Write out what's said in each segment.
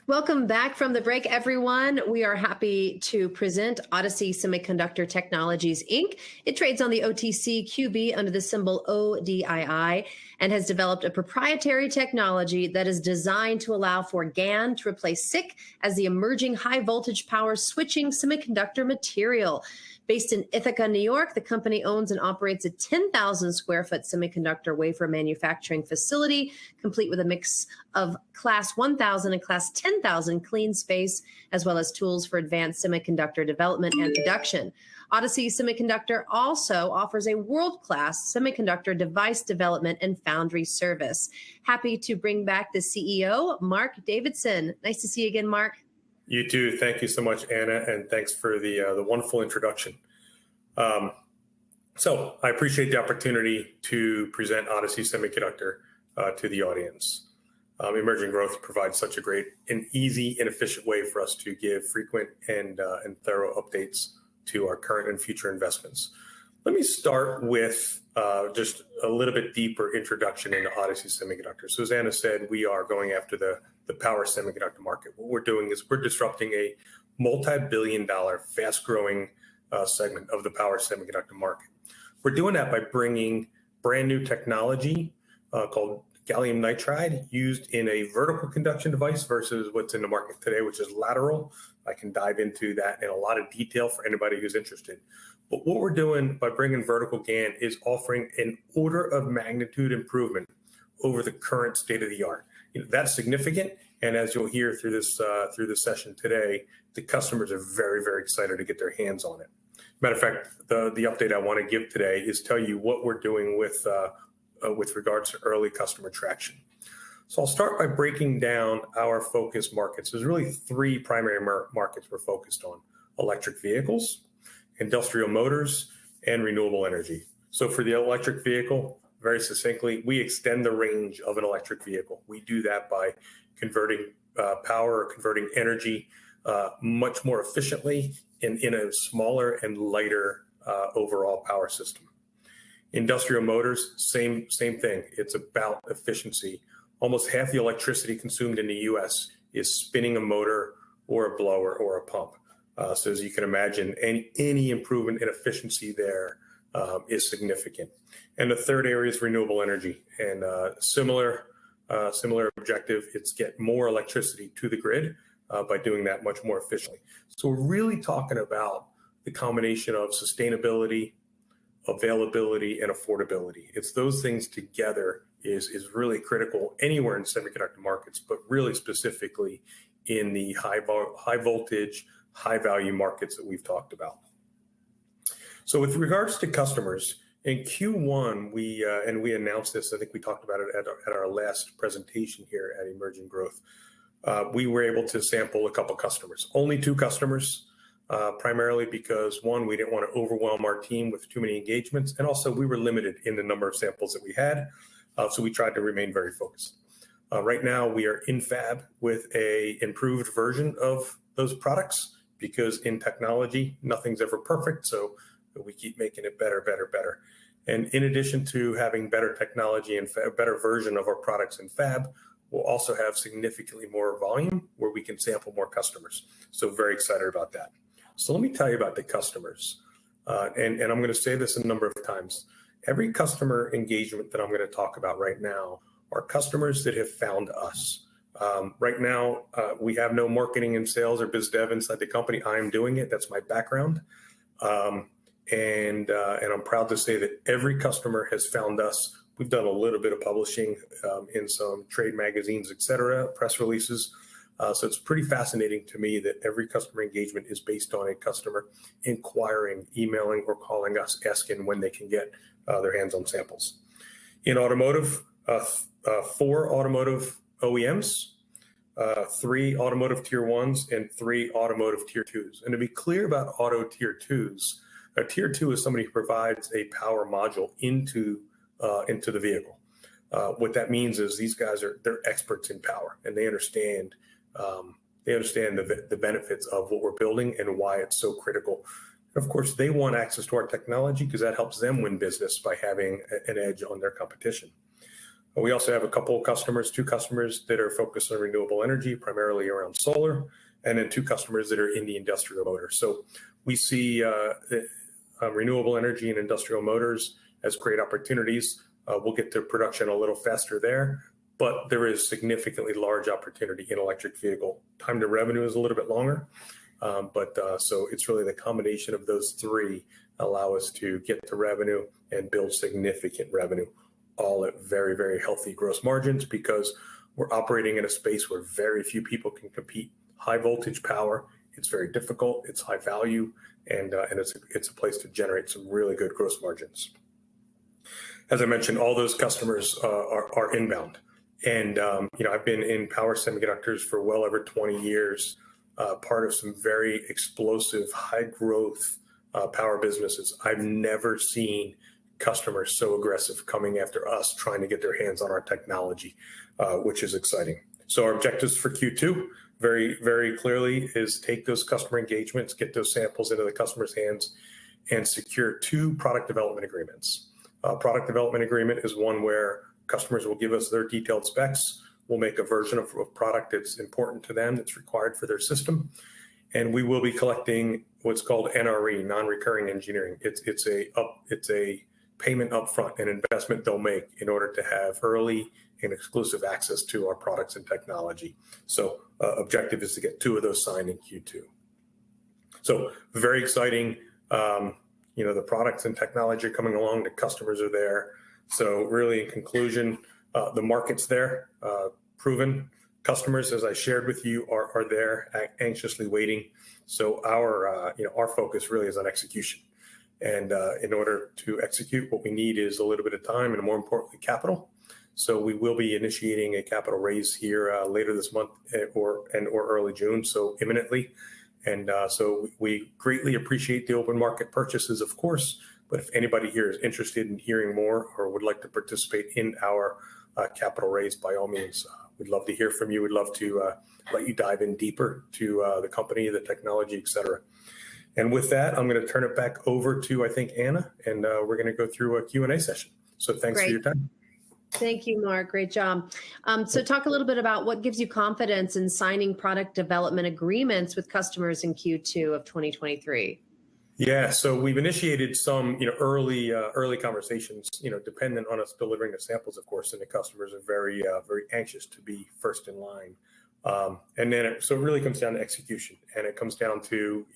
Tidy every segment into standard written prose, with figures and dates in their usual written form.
Welcome back from the break, everyone. We are happy to present Odyssey Semiconductor Technologies, Inc. It trades on the OTCQB under the symbol ODII and has developed a proprietary technology that is designed to allow for GaN to replace SiC as the emerging high voltage power switching semiconductor material. Based in Ithaca, New York, the company owns and operates a 10,000 square foot semiconductor wafer manufacturing facility, complete with a mix of Class 1000 and Class 10,000 clean space, as well as tools for advanced semiconductor development and production. Odyssey Semiconductor also offers a world-class semiconductor device development and foundry service. Happy to bring back the CEO, Mark Davidson. Nice to see you again, Mark. You too. Thank you so much, Anna, and thanks for the wonderful introduction. So I appreciate the opportunity to present Odyssey Semiconductor to the audience. Emerging growth provides such a great and easy and efficient way for us to give frequent and thorough updates to our current and future investments. Let me start with just a little bit deeper introduction into Odyssey Semiconductor. So as Anna said, we are going after the power semiconductor market. What we're doing is we're disrupting a multi-billion-dollar, fast-growing segment of the power semiconductor market. We're doing that by bringing brand new technology called gallium nitride, used in a vertical conduction device versus what's in the market today, which is lateral. I can dive into that in a lot of detail for anybody who's interested. But what we're doing by bringing vertical GaN is offering an order of magnitude improvement over the current state of the art. That's significant, and as you'll hear through this session today, the customers are very, very excited to get their hands on it. Matter of fact, the update I want to give today is tell you what we're doing with regards to early customer traction. So I'll start by breaking down our focus markets. There's really three primary markets we're focused on: electric vehicles, industrial motors, and renewable energy. So for the electric vehicle, very succinctly, we extend the range of an electric vehicle. We do that by converting power or converting energy much more efficiently in a smaller and lighter overall power system. Industrial motors, same thing. It's about efficiency. Almost half the electricity consumed in the US is spinning a motor or a blower or a pump. So as you can imagine, any improvement in efficiency there is significant. And the third area is renewable energy, and similar objective. It's get more electricity to the grid by doing that much more efficiently. So we're really talking about the combination of sustainability, availability, and affordability. It's those things together is really critical anywhere in semiconductor markets, but really specifically in the high voltage, high value markets that we've talked about. So with regards to customers, in Q1, we announced this, I think we talked about it at our last presentation here at Emerging Growth. We were able to sample a couple customers, only 2 customers, primarily because one, we didn't want to overwhelm our team with too many engagements, and also we were limited in the number of samples that we had, so we tried to remain very focused. Right now, we are in fab with a improved version of those products, because in technology, nothing's ever perfect, so we keep making it better, better, better. And in addition to having better technology and a better version of our products in fab, we'll also have significantly more volume where we can sample more customers. So very excited about that. So let me tell you about the customers. And I'm going to say this a number of times. Every customer engagement that I'm going to talk about right now are customers that have found us. Right now, we have no marketing and sales or biz dev inside the company. I am doing it. That's my background. And I'm proud to say that every customer has found us. We've done a little bit of publishing in some trade magazines, et cetera, press releases. So it's pretty fascinating to me that every customer engagement is based on a customer inquiring, emailing, or calling us, asking when they can get their hands on samples. In automotive, 4 automotive OEMs, 3 automotive tier 1s, and 3 automotive tier 2s. And to be clear about auto tier 2s, a tier 2 is somebody who provides a power module into the vehicle. What that means is these guys they're experts in power, and they understand the benefits of what we're building and why it's so critical. And of course, they want access to our technology because that helps them win business by having an edge on their competition. We also have a couple of customers, two customers that are focused on renewable energy, primarily around solar, and then two customers that are in the industrial motor. So we see renewable energy and industrial motors as great opportunities. We'll get to production a little faster there, but there is significantly large opportunity in electric vehicle. Time to revenue is a little bit longer, so it's really the combination of those three allow us to get to revenue and build significant revenue, all at very, very healthy gross margins, because we're operating in a space where very few people can compete. High voltage power, it's very difficult, it's high value, and it's a place to generate some really good gross margins. As I mentioned, all those customers are inbound. And I've been in power semiconductors for well over 20 years, part of some very explosive, high growth power businesses. I've never seen customers so aggressive coming after us, trying to get their hands on our technology, which is exciting. So our objectives for Q2, very, very clearly, is take those customer engagements, get those samples into the customer's hands, and secure 2 product development agreements. Product development agreement is one where customers will give us their detailed specs. We'll make a version of a product that's important to them, that's required for their system. And we will be collecting what's called NRE, non-recurring engineering. It's a payment upfront, an investment they'll make in order to have early and exclusive access to our products and technology. So objective is to get 2 of those signed in Q2. So very exciting. The products and technology are coming along, the customers are there. So really, in conclusion, the market's there, proven. Customers, as I shared with you, are there, anxiously waiting. So our focus really is on execution. And in order to execute, what we need is a little bit of time and, more importantly, capital. So we will be initiating a capital raise here later this month or early June, so imminently. And so we greatly appreciate the open market purchases, of course. But if anybody here is interested in hearing more or would like to participate in our capital raise, by all means, we'd love to hear from you. We'd love to let you dive in deeper to the company, the technology, et cetera. And with that, I'm going to turn it back over to, I think, Anna, and we're going to go through a Q&A session. So thanks for your time. Thank you, Mark. Great job. So talk a little bit about what gives you confidence in signing product development agreements with customers in Q2 of 2023. Yeah, so we've initiated some, early conversations, dependent on us delivering the samples, of course, and the customers are very, very anxious to be first in line. And then so it really comes down to execution, and it comes down to,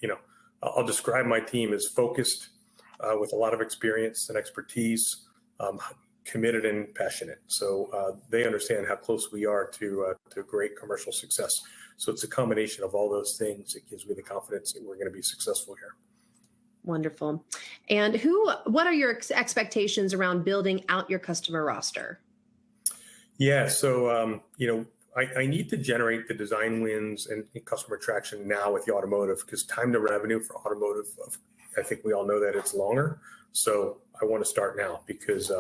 I'll describe my team as focused, with a lot of experience and expertise, committed and passionate. So they understand how close we are to great commercial success. So it's a combination of all those things that gives me the confidence that we're going to be successful here. Wonderful. And what are your expectations around building out your customer roster? Yeah, so, I need to generate the design wins and customer traction now with the automotive, because time to revenue for automotive, I think we all know that it's longer. So I want to start now because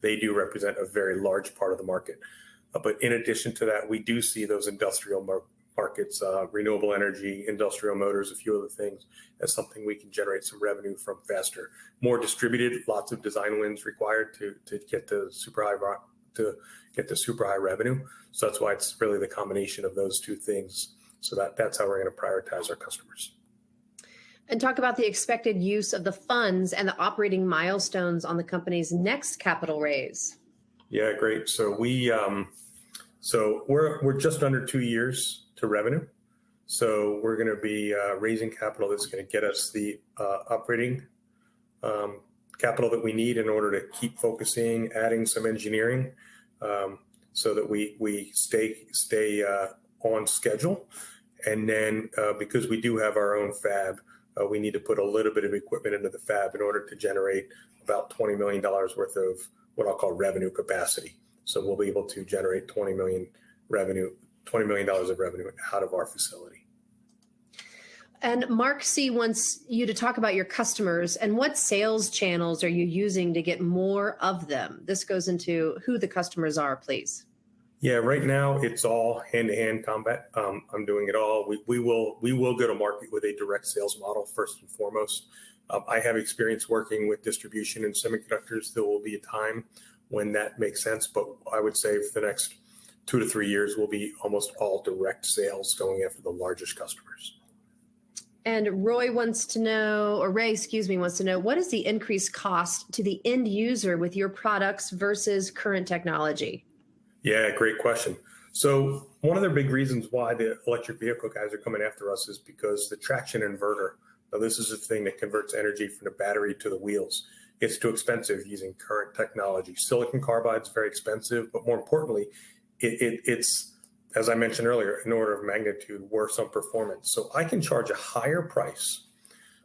they do represent a very large part of the market. But in addition to that, we do see those industrial markets, renewable energy, industrial motors, a few other things, as something we can generate some revenue from faster. More distributed, lots of design wins required to get the super high revenue. So that's why it's really the combination of those two things. So that's how we're going to prioritize our customers. And talk about the expected use of the funds and the operating milestones on the company's next capital raise. Yeah, great. So we're just under 2 years to revenue. So we're going to be raising capital that's going to get us the operating capital that we need in order to keep focusing, adding some engineering, so that we stay on schedule. And then because we do have our own fab, we need to put a little bit of equipment into the fab in order to generate about $20 million worth of what I'll call revenue capacity. So we'll be able to generate $20 million of revenue out of our facility. And Mark C. wants you to talk about your customers and what sales channels are you using to get more of them? This goes into who the customers are, please. Yeah, right now it's all hand-to-hand combat. I'm doing it all. We will go to market with a direct sales model first and foremost. I have experience working with distribution in semiconductors. There will be a time when that makes sense. But I would say for the next 2 to 3 years will be almost all direct sales going after the largest customers. And Ray, wants to know, what is the increased cost to the end user with your products versus current technology? Yeah, great question. So one of the big reasons why the electric vehicle guys are coming after us is because the traction inverter, now this is the thing that converts energy from the battery to the wheels. It's too expensive using current technology. Silicon carbide is very expensive, but more importantly, it's, as I mentioned earlier, an order of magnitude worse on performance. So I can charge a higher price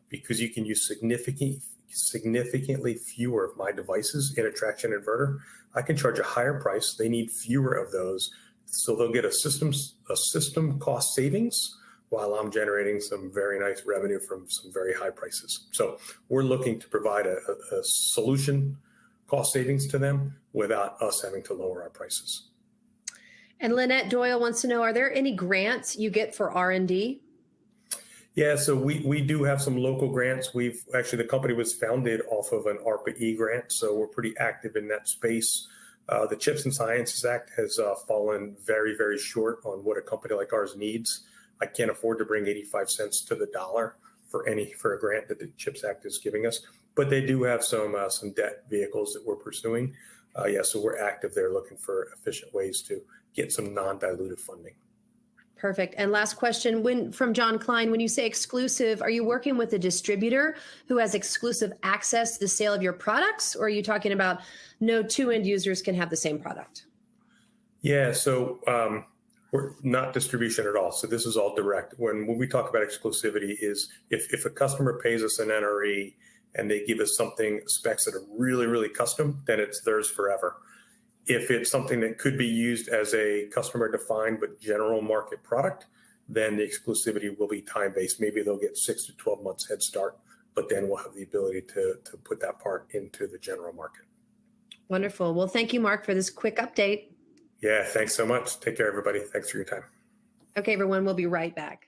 because you can use significantly fewer of my devices in a traction inverter. I can charge a higher price. They need fewer of those. So they'll get a system cost savings while I'm generating some very nice revenue from some very high prices. So we're looking to provide a solution cost savings to them without us having to lower our prices. And Lynette Doyle wants to know, are there any grants you get for R&D? Yeah, so we do have some local grants. The company was founded off of an ARPA-E grant, so we're pretty active in that space. The Chips and Sciences Act has fallen very, very short on what a company like ours needs. I can't afford to bring 85 cents to the dollar for a grant that the CHIPS Act is giving us, but they do have some debt vehicles that we're pursuing. So we're active there looking for efficient ways to get some non-dilutive funding. Perfect. And last question, from John Klein, when you say exclusive, are you working with a distributor who has exclusive access to the sale of your products, or are you talking about no two end users can have the same product? Yeah, so we're not distribution at all. So this is all direct. When we talk about exclusivity is if a customer pays us an NRE and they give us something, specs that are really, really custom, then it's theirs forever. If it's something that could be used as a customer defined but general market product, then the exclusivity will be time-based. Maybe they'll get 6 to 12 months head start, but then we'll have the ability to put that part into the general market. Wonderful. Well, thank you, Mark, for this quick update. Yeah, thanks so much. Take care, everybody. Thanks for your time. Okay, everyone, we'll be right back.